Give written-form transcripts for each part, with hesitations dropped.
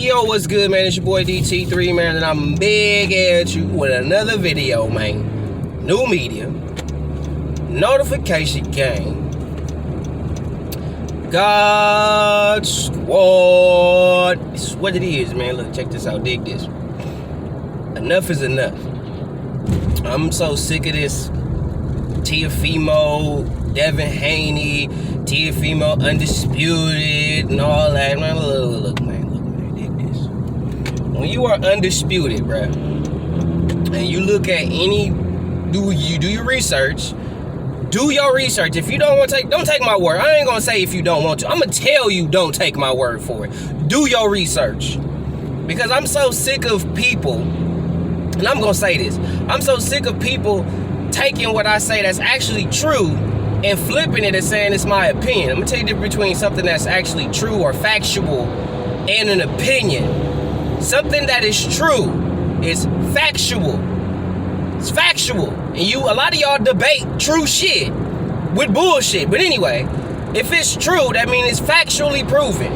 Yo, what's good, man? It's your boy DT3, man, and I'm big at you with another video, man. New media, notification gang, God Squad. This is what it is, man. Look, check this out. Dig this. Enough is enough. I'm so sick of this Teofimo, Devin Haney, Teofimo Undisputed, and all that. Man, look, man, dig this. When you are undisputed, bruh, and you look at any, do your research. Do your research. If you don't want to don't take my word. I ain't gonna say if you don't want to. I'm gonna tell you don't take my word for it. Do your research. Because I'm so sick of people, and I'm gonna say this, I'm so sick of people taking what I say that's actually true and flipping it and saying it's my opinion. I'm gonna tell you the difference between something that's actually true or factual and an opinion. Something that is true is factual. It's factual. And a lot of y'all debate true shit with bullshit. But anyway, if it's true, that means it's factually proven,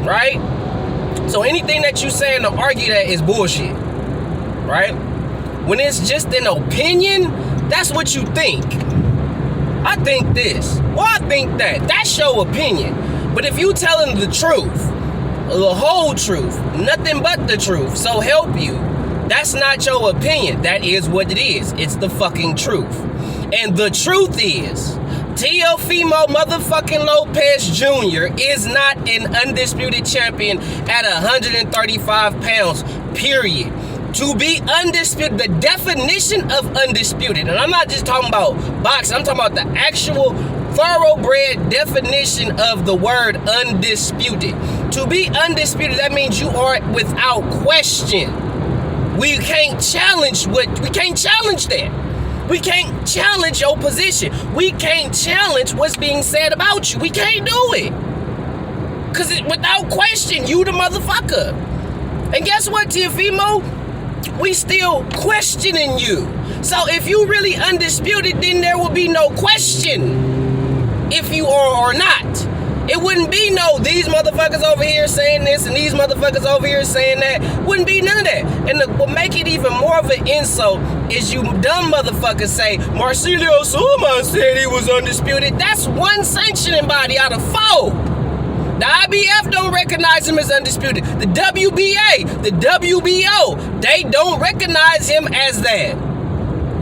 right? So anything that you saying to argue that is bullshit, right? When it's just an opinion, that's what you think. I think this. Well, I think that. That's your opinion. But if you telling the truth, the whole truth, nothing but the truth, so help you, that's not your opinion. That is what it is. It's the fucking truth. And the truth is, Teofimo motherfucking Lopez Jr. is not an undisputed champion at 135 pounds, period. To be undisputed, the definition of undisputed, and I'm not just talking about boxing, I'm talking about the actual thoroughbred definition of the word undisputed. To be undisputed, that means you are without question. We can't challenge that. We can't challenge your position. We can't challenge what's being said about you. We can't do it. Because without question, you the motherfucker. And guess what, Teofimo? We still questioning you. So if you really undisputed, then there will be no question if you are or not. It wouldn't be no, these motherfuckers over here saying this and these motherfuckers over here saying that. Wouldn't be none of that. And what make it even more of an insult is you dumb motherfuckers say, Marcelo Suleiman said he was undisputed. That's one sanctioning body out of 4. The IBF don't recognize him as undisputed. The WBA, the WBO, they don't recognize him as that.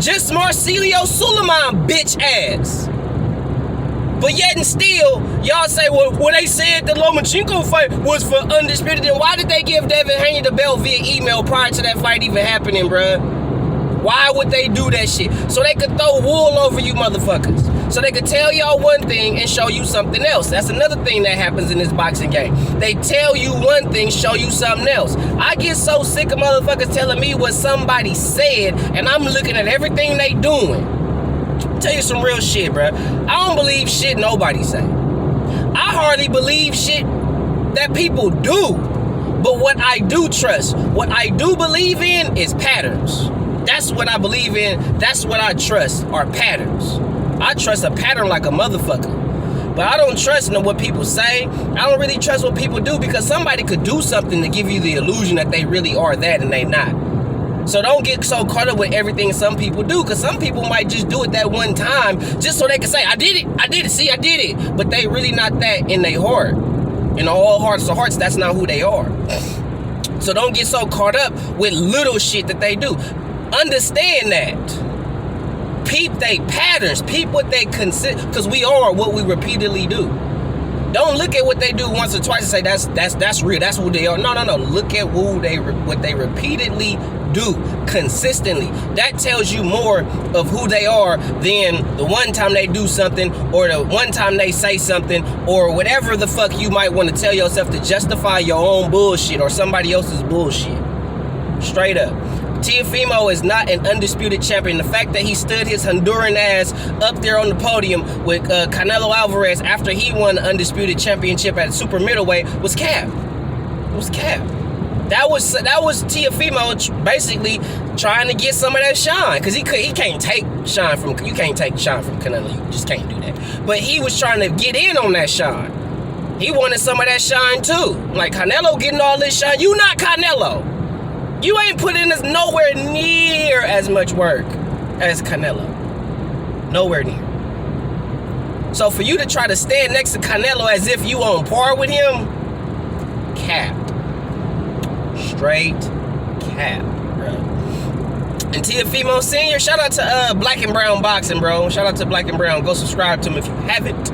Just Marcelo Suleiman bitch ass. But yet and still, y'all say, well, they said the Lomachenko fight was for undisputed. Then why did they give Devin Haney the belt via email prior to that fight even happening, bruh? Why would they do that shit? So they could throw wool over you motherfuckers. So they could tell y'all one thing and show you something else. That's another thing that happens in this boxing game. They tell you one thing, show you something else. I get so sick of motherfuckers telling me what somebody said, and I'm looking at everything they doing. Tell you some real shit, bro. I don't believe shit nobody say. I hardly believe shit that people do. But what I do trust, what I do believe in is patterns. That's what I believe in. That's what I trust are patterns. I trust a pattern like a motherfucker. But I don't trust what people say. I don't really trust what people do because somebody could do something to give you the illusion that they really are that and they not. So don't get so caught up with everything some people do, because some people might just do it that one time just so they can say, I did it, see, I did it. But they really not that in their heart. In all hearts of hearts, that's not who they are. So don't get so caught up with little shit that they do. Understand that. Peep they patterns, peep what they consider, because we are what we repeatedly do. Don't look at what they do once or twice and say that's real, that's who they are. No. Look at what they repeatedly do consistently. That tells you more of who they are than the one time they do something or the one time they say something or whatever the fuck you might want to tell yourself to justify your own bullshit or somebody else's bullshit. Straight up. Teofimo is not an undisputed champion. The fact that he stood his Honduran ass up there on the podium with Canelo Alvarez after he won the undisputed championship at super middleweight was cap. It was cap. That was Teofimo basically trying to get some of that shine, because he can't take shine from, you can't take shine from Canelo. You just can't do that. But he was trying to get in on that shine. He wanted some of that shine too. Like, Canelo getting all this shine. You not Canelo. You ain't put in this nowhere near as much work as Canelo. Nowhere near. So for you to try to stand next to Canelo as if you on par with him, cap. Straight cap, bro. And Teofimo Sr., shout out to Black and Brown Boxing, bro. Shout out to Black and Brown. Go subscribe to him if you haven't.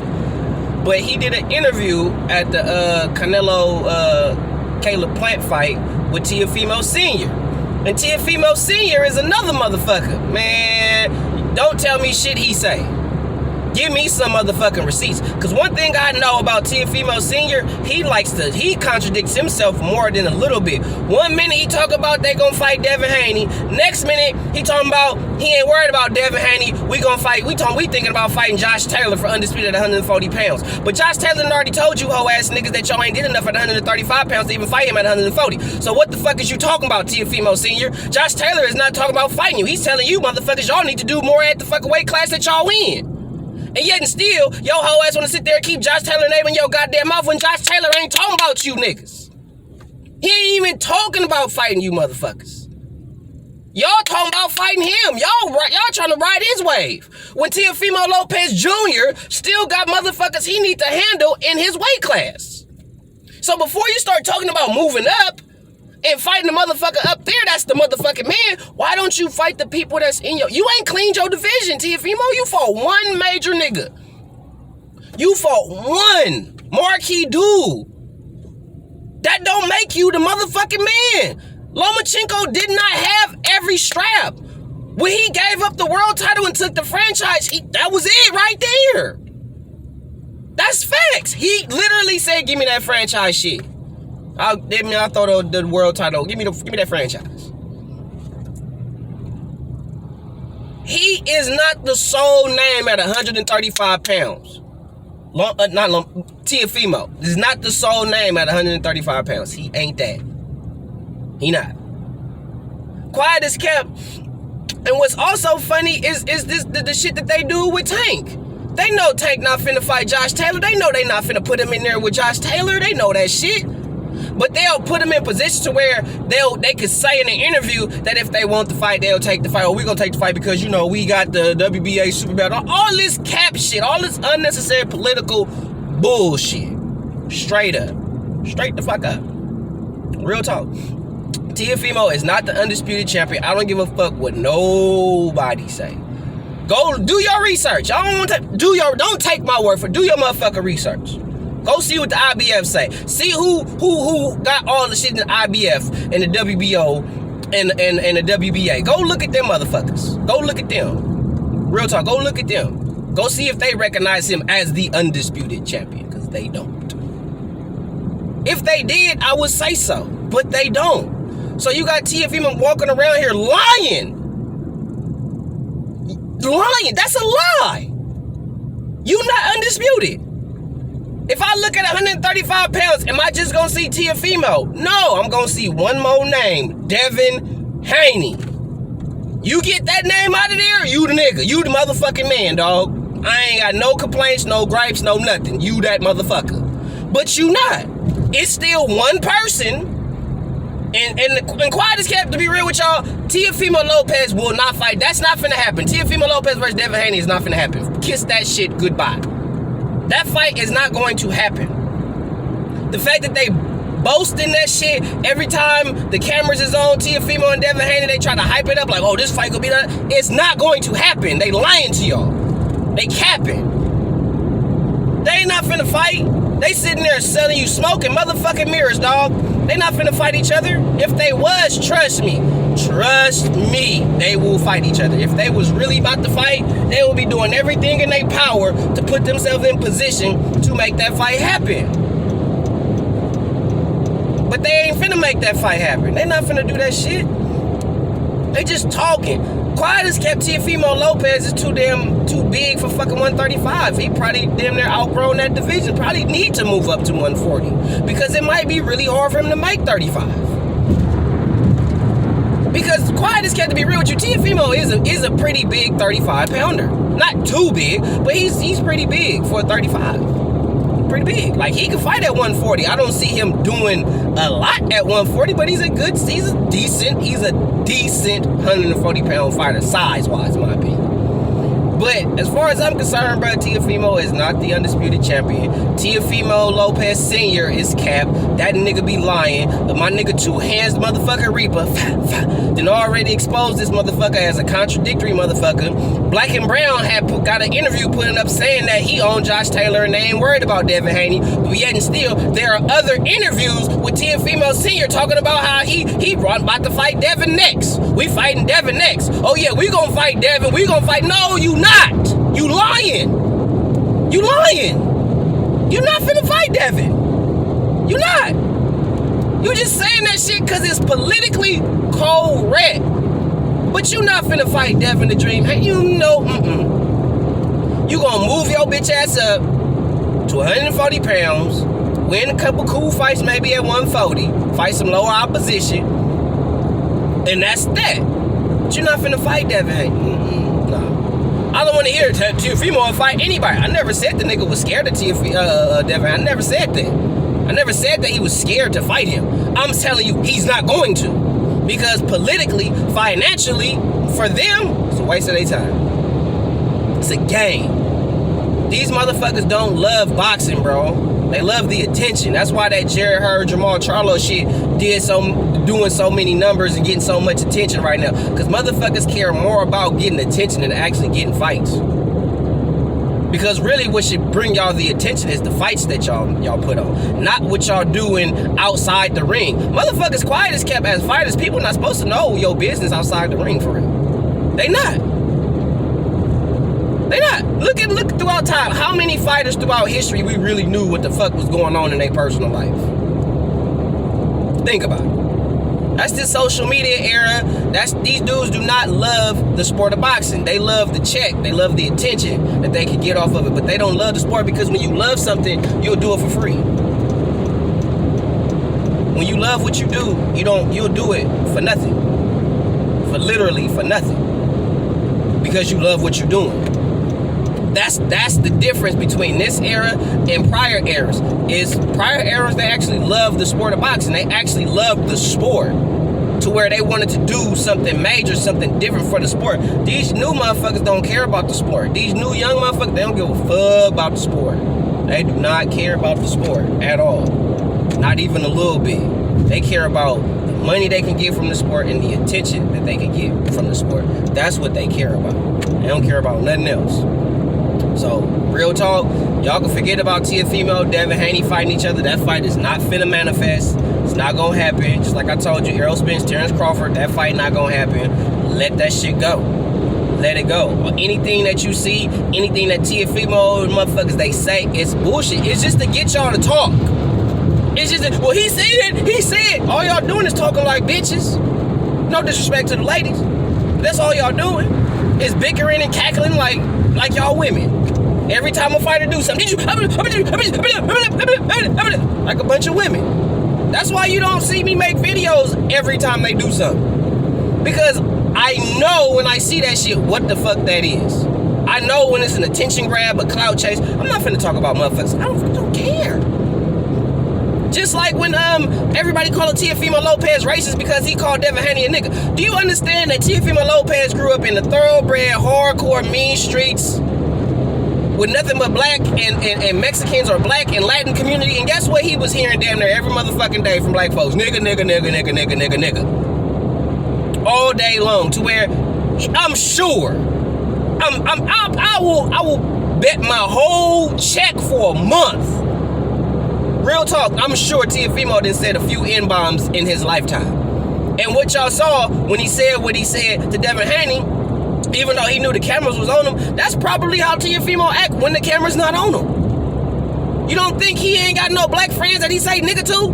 But he did an interview at the Canelo-Caleb Plant fight with Teofimo Sr. And Teofimo Sr. is another motherfucker. Man, don't tell me shit he say. Give me some motherfucking receipts. Because one thing I know about Teofimo Sr., he contradicts himself more than a little bit. One minute he talk about they gonna fight Devin Haney. Next minute he talking about he ain't worried about Devin Haney. We gonna fight. We thinking about fighting Josh Taylor for undisputed at 140 pounds. But Josh Taylor already told you hoe ass niggas that y'all ain't did enough at 135 pounds to even fight him at 140. So what the fuck is you talking about, Teofimo Sr.? Josh Taylor is not talking about fighting you. He's telling you motherfuckers y'all need to do more at the fucking weight class that y'all in. And yet and still, yo hoe ass wanna sit there and keep Josh Taylor's name in your goddamn mouth when Josh Taylor ain't talking about you niggas. He ain't even talking about fighting you motherfuckers. Y'all talking about fighting him. Y'all trying to ride his wave. When Teofimo Lopez Jr. still got motherfuckers he need to handle in his weight class. So before you start talking about moving up and fighting the motherfucker up there, that's the motherfucking man, why don't you fight the people that's in your... You ain't cleaned your division, Teofimo. You fought one major nigga. You fought one marquee dude. That don't make you the motherfucking man. Lomachenko did not have every strap. When he gave up the world title and took the franchise, that was it right there. That's facts. He literally said, give me that franchise shit. I thought the world title. Give me that franchise. He is not the sole name at 135 pounds. Teofimo is not the sole name at 135 pounds. He ain't that. He not. Quiet as kept. And what's also funny is this the shit that they do with Tank. They know Tank not finna fight Josh Taylor. They know they not finna put him in there with Josh Taylor. They know that shit. But they'll put him in position to where they could say in an interview that if they want the fight, they'll take the fight. Or we're going to take the fight because, you know, we got the WBA super belt. All this cap shit, all this unnecessary political bullshit. Straight up. Straight the fuck up. Real talk. Teofimo is not the undisputed champion. I don't give a fuck what nobody say. Go do your research. Don't take my word for it. Do your motherfucking research. Go see what the IBF say. See who got all the shit in the IBF and the WBO and the WBA. Go look at them motherfuckers. Go look at them. Real talk. Go look at them. Go see if they recognize him as the undisputed champion, because they don't. If they did, I would say so, but they don't. So you got Teofimo walking around here lying. Lying. That's a lie. You not undisputed. If I look at 135 pounds, am I just gonna see Teofimo? No, I'm gonna see one more name, Devin Haney. You get that name out of there, you the nigga. You the motherfucking man, dog. I ain't got no complaints, no gripes, no nothing. You that motherfucker. But you not. It's still one person. And quiet as kept, to be real with y'all, Teofimo Lopez will not fight. That's not finna happen. Teofimo Lopez versus Devin Haney is not finna happen. Kiss that shit goodbye. That fight is not going to happen. The fact that they boasting that shit every time the cameras is on Teofimo and Devin Haney, they try to hype it up like, oh, this fight could be done. It's not going to happen. They lying to y'all. They capping. They ain't not finna fight. They sitting there selling you smoke and motherfucking mirrors, dog. They not finna fight each other. If they was, trust me, they will fight each other. If they was really about to fight, they will be doing everything in their power to put themselves in position to make that fight happen. But they ain't finna make that fight happen. They not finna do that shit. They just talking. Quiet as kept, Teofimo Lopez is too big for fucking 135. He probably damn near outgrown that division. Probably need to move up to 140 because it might be really hard for him to make 35. Because quiet as kept, to be real with you, Teofimo is a pretty big 35 pounder. Not too big, but he's pretty big for a 35. pretty big. Like, he can fight at 140. I don't see him doing a lot at 140, but he's a decent 140-pound fighter, size-wise, in my opinion. But as far as I'm concerned, bro, Teofimo is not the undisputed champion. Teofimo Lopez Sr. is capped. That nigga be lying. But my nigga Two Hands motherfucker Reaper then already exposed this motherfucker as a contradictory motherfucker. Black and Brown got an interview putting up saying that he owned Josh Taylor and they ain't worried about Devin Haney. But yet and still, there are other interviews with Teofimo Sr. talking about how he about to fight Devin next. We fighting Devin next. Oh yeah, we gonna fight Devin. We gonna fight. No, you not. You lying. You lying. You not finna fight Devin. You not. You just saying that shit because it's politically correct. But you not finna fight Devin the Dream. Hey, you know, you gonna move your bitch ass up to 140 pounds, win a couple cool fights maybe at 140, fight some lower opposition, and that's that. But you're not finna fight Devin. Hey, nah. I don't want to hear Teofimo fight anybody. I never said the nigga was scared of Devin. I never said that. I never said that he was scared to fight him. I'm telling you, he's not going to. Because politically, financially, for them, it's a waste of their time. It's a game. These motherfuckers don't love boxing, bro. They love the attention. That's why that Jerry Hurd, Jamal Charlo shit doing so many numbers and getting so much attention right now. Because motherfuckers care more about getting attention than actually getting fights. Because really what should bring y'all the attention is the fights that y'all put on. Not what y'all doing outside the ring. Motherfuckers quiet as kept as fighters. People not supposed to know your business outside the ring for real. They not. They not. Look throughout time. How many fighters throughout history we really knew what the fuck was going on in their personal life? Think about it. That's the social media era. These dudes do not love the sport of boxing. They love the check. They love the attention that they can get off of it. But they don't love the sport because when you love something, you'll do it for free. When you love what you do, you'll do it for nothing. Literally for nothing. Because you love what you're doing. That's the difference between this era and prior eras. Is prior eras, they actually loved the sport of boxing. They actually loved the sport to where they wanted to do something major, something different for the sport. These new motherfuckers don't care about the sport. These new young motherfuckers, they don't give a fuck about the sport. They do not care about the sport at all. Not even a little bit. They care about the money they can get from the sport and the attention that they can get from the sport. That's what they care about. They don't care about nothing else. So, real talk, y'all can forget about Teofimo, Devin Haney fighting each other. That fight is not finna manifest. It's not gonna happen. Just like I told you, Errol Spence, Terrence Crawford, that fight not gonna happen. Let that shit go. Let it go. Anything that you see, anything that Teofimo motherfuckers, they say, it's bullshit. It's just to get y'all to talk. It's just, well, he said it. He said. All y'all doing is talking like bitches. No disrespect to the ladies. That's all y'all doing. Is bickering and cackling like y'all women. Every time a fighter do something, like a bunch of women. That's why you don't see me make videos every time they do something. Because I know when I see that shit, what the fuck that is. I know when it's an attention grab, a clout chase. I'm not finna talk about motherfuckers. I don't care. Just like when everybody called Teofimo Lopez racist because he called Devin Haney a nigga. Do you understand that Teofimo Lopez grew up in the thoroughbred, hardcore, mean streets with nothing but black and Mexicans or black and Latin community? And guess what he was hearing damn near every motherfucking day from black folks? Nigga, nigga, nigga, nigga, nigga, nigga, nigga. All day long, to where I'm sure I will bet my whole check for a month. Real talk, I'm sure Teofimo done said a few N-bombs in his lifetime. And what y'all saw when he said what he said to Devin Haney, even though he knew the cameras was on him, that's probably how Teofimo act when the camera's not on him. You don't think he ain't got no black friends that he say nigga to?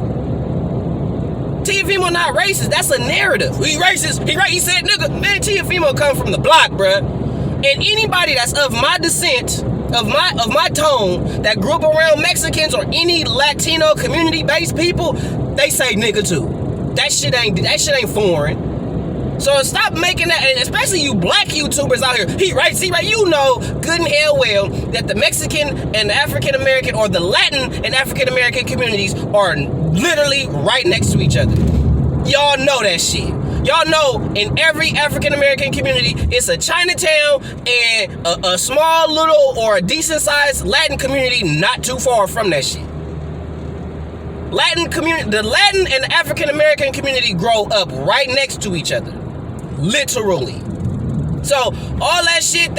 Teofimo not racist, that's a narrative. He racist, he said nigga. Man, Teofimo come from the block, bruh. And anybody that's of my descent, of my tone, that grew up around Mexicans or any Latino community-based people, they say nigga too. That shit ain't foreign. So stop making that, and especially you black YouTubers out here. He right, you know good and hell well that the Mexican and the African American or the Latin and African American communities are literally right next to each other. Y'all know that shit. Y'all know in every African American community, it's a Chinatown and a small little or a decent sized Latin community not too far from that shit. The Latin and African American community grow up right next to each other. Literally. So all that shit,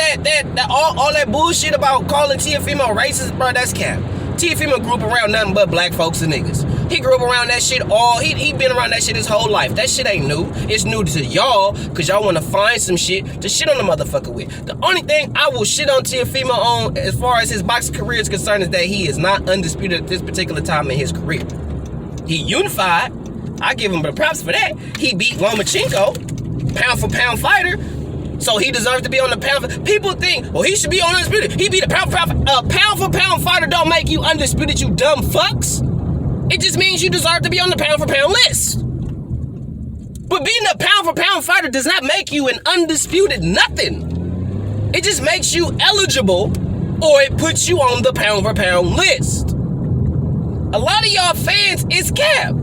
all that bullshit about calling Teofimo racist, bro, that's cap. Teofimo grew up around nothing but black folks and niggas. He grew up around that shit he been around that shit his whole life. That shit ain't new. It's new to y'all, cause y'all wanna find some shit to shit on the motherfucker with. The only thing I will shit on Teofimo on as far as his boxing career is concerned is that he is not undisputed at this particular time in his career. He unified. I give him the props for that. He beat Lomachenko, pound for pound fighter. So he deserves to be on the pound for... People think, well, he should be on undisputed. He beat a pound for pound fighter don't make you undisputed, you dumb fucks. It just means you deserve to be on the pound for pound list. But being a pound for pound fighter does not make you an undisputed nothing. It just makes you eligible, or it puts you on the pound for pound list. A lot of y'all fans is cap.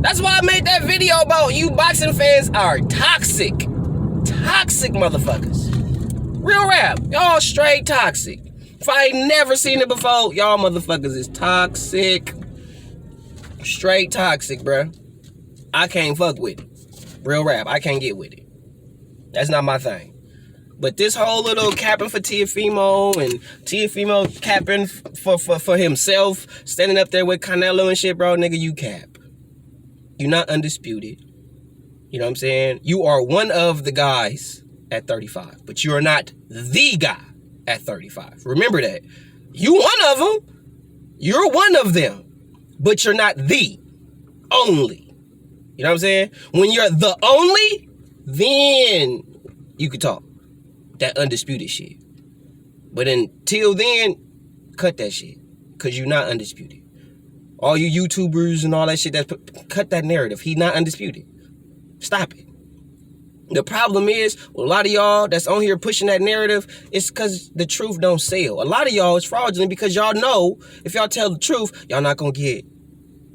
That's why I made that video about you boxing fans are toxic. Toxic motherfuckers. Real rap. Y'all straight toxic. If I ain't never seen it before, y'all motherfuckers is toxic. Straight toxic, bruh. I can't fuck with it. Real rap. I can't get with it. That's not my thing. But this whole little capping for Teofimo and Teofimo capping for himself, standing up there with Canelo and shit, bro, nigga, you cap. You're not undisputed. You know what I'm saying? You are one of the guys at 35, but you are not the guy at 35. Remember that. You one of them. You're one of them, but you're not the only. You know what I'm saying? When you're the only, then you could talk that undisputed shit. But until then, cut that shit, because you're not undisputed. All you YouTubers and all that shit, cut that narrative. He not undisputed. Stop it. The problem is, a lot of y'all that's on here pushing that narrative, it's because the truth don't sell. A lot of y'all is fraudulent because y'all know if y'all tell the truth, y'all not gonna get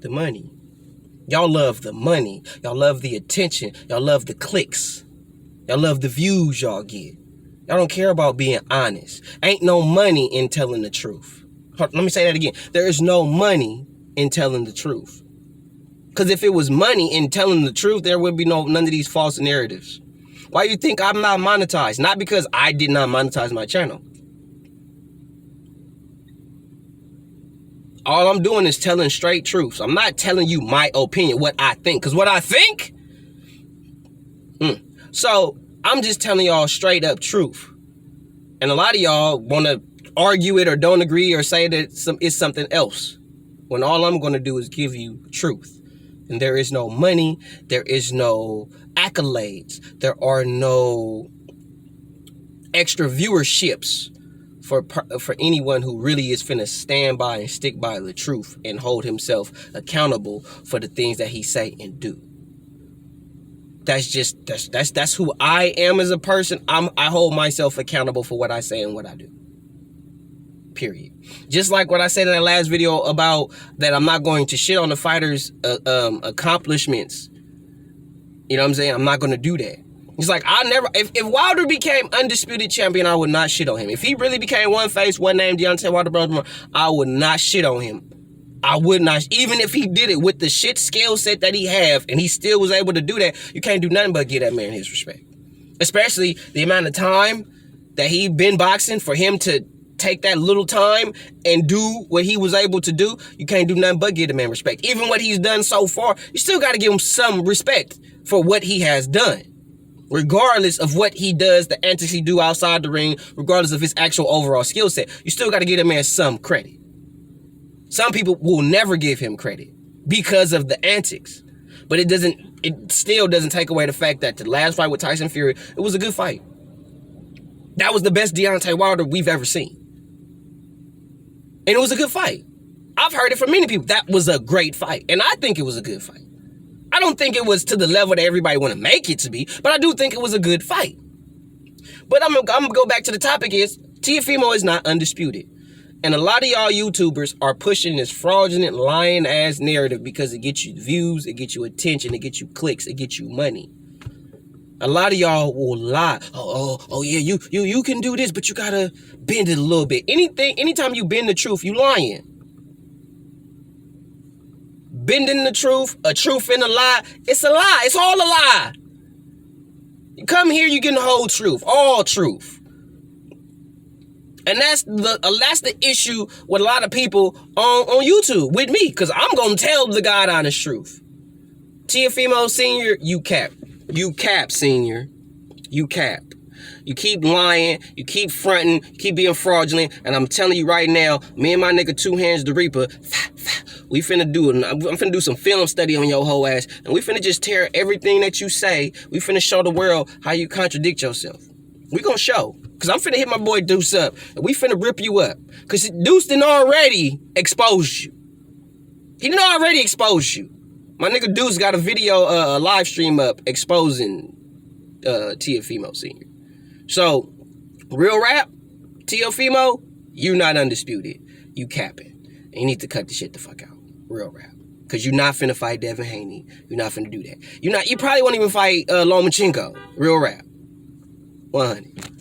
the money. Y'all love the money. Y'all love the attention. Y'all love the clicks. Y'all love the views y'all get. Y'all don't care about being honest. Ain't no money in telling the truth. Let me say that again. There is no money in telling the truth. Because if it was money in telling the truth, there would be none of these false narratives. Why you think I'm not monetized? Not because I did not monetize my channel. All I'm doing is telling straight truths. I'm not telling you my opinion, what I think. Because what I think... So, I'm just telling y'all straight up truth. And a lot of y'all want to argue it or don't agree or say that it's something else. When all I'm going to do is give you truth. And there is no money. There is no accolades. There are no extra viewerships for anyone who really is finna stand by and stick by the truth and hold himself accountable for the things that he say and do. That's who I am as a person. I hold myself accountable for what I say and what I do. Period. Just like what I said in that last video about that I'm not going to shit on the fighters' accomplishments. You know what I'm saying? I'm not going to do that. It's like, if Wilder became undisputed champion, I would not shit on him. If he really became one face, one name, Deontay Wilder, I would not shit on him. I would not, even if he did it with the shit skill set that he have, and he still was able to do that, you can't do nothing but give that man his respect. Especially the amount of time that he been boxing, for him to take that little time and do what he was able to do, you can't do nothing but give the man respect. Even what he's done so far, you still got to give him some respect for what he has done. Regardless of what he does, the antics he do outside the ring, regardless of his actual overall skill set, you still got to give that man some credit. Some people will never give him credit because of the antics. But it still doesn't take away the fact that the last fight with Tyson Fury, it was a good fight. That was the best Deontay Wilder we've ever seen. And it was a good fight. I've heard it from many people. That was a great fight. And I think it was a good fight. I I don't think it was to the level that everybody want to make it to be, but I do think it was a good fight. But I'm gonna go back to the topic is, Teofimo is not undisputed. And a lot of y'all YouTubers are pushing this fraudulent, lying-ass narrative because it gets you views, it gets you attention, it gets you clicks, it gets you money. A lot of y'all will lie. Oh yeah, you can do this, but you gotta bend it a little bit. Anytime you bend the truth, you lying. Bending the truth, a truth and a lie, it's a lie. It's all a lie. You come here, you getting the whole truth, all truth. And that's the issue with a lot of people on YouTube with me, because I'm gonna tell the God honest truth. Teofimo Sr., you cap. You cap, Senior. You cap. You keep lying, you keep fronting, you keep being fraudulent, and I'm telling you right now, me and my nigga Two Hands the Reaper, we finna do it. I'm finna do some film study on your whole ass, and we finna just tear everything that you say. We finna show the world how you contradict yourself. We gonna show. Because I'm finna hit my boy Deuce up, and we finna rip you up. Because Deuce done already exposed you. He done already exposed you. My nigga Deuce got a video, a live stream up exposing Teofimo Sr. So, real rap, Teofimo, you not undisputed. You capping. And you need to cut the shit the fuck out. Real rap. Because you not finna fight Devin Haney. You're not finna do that. You probably won't even fight Lomachenko. Real rap. 100.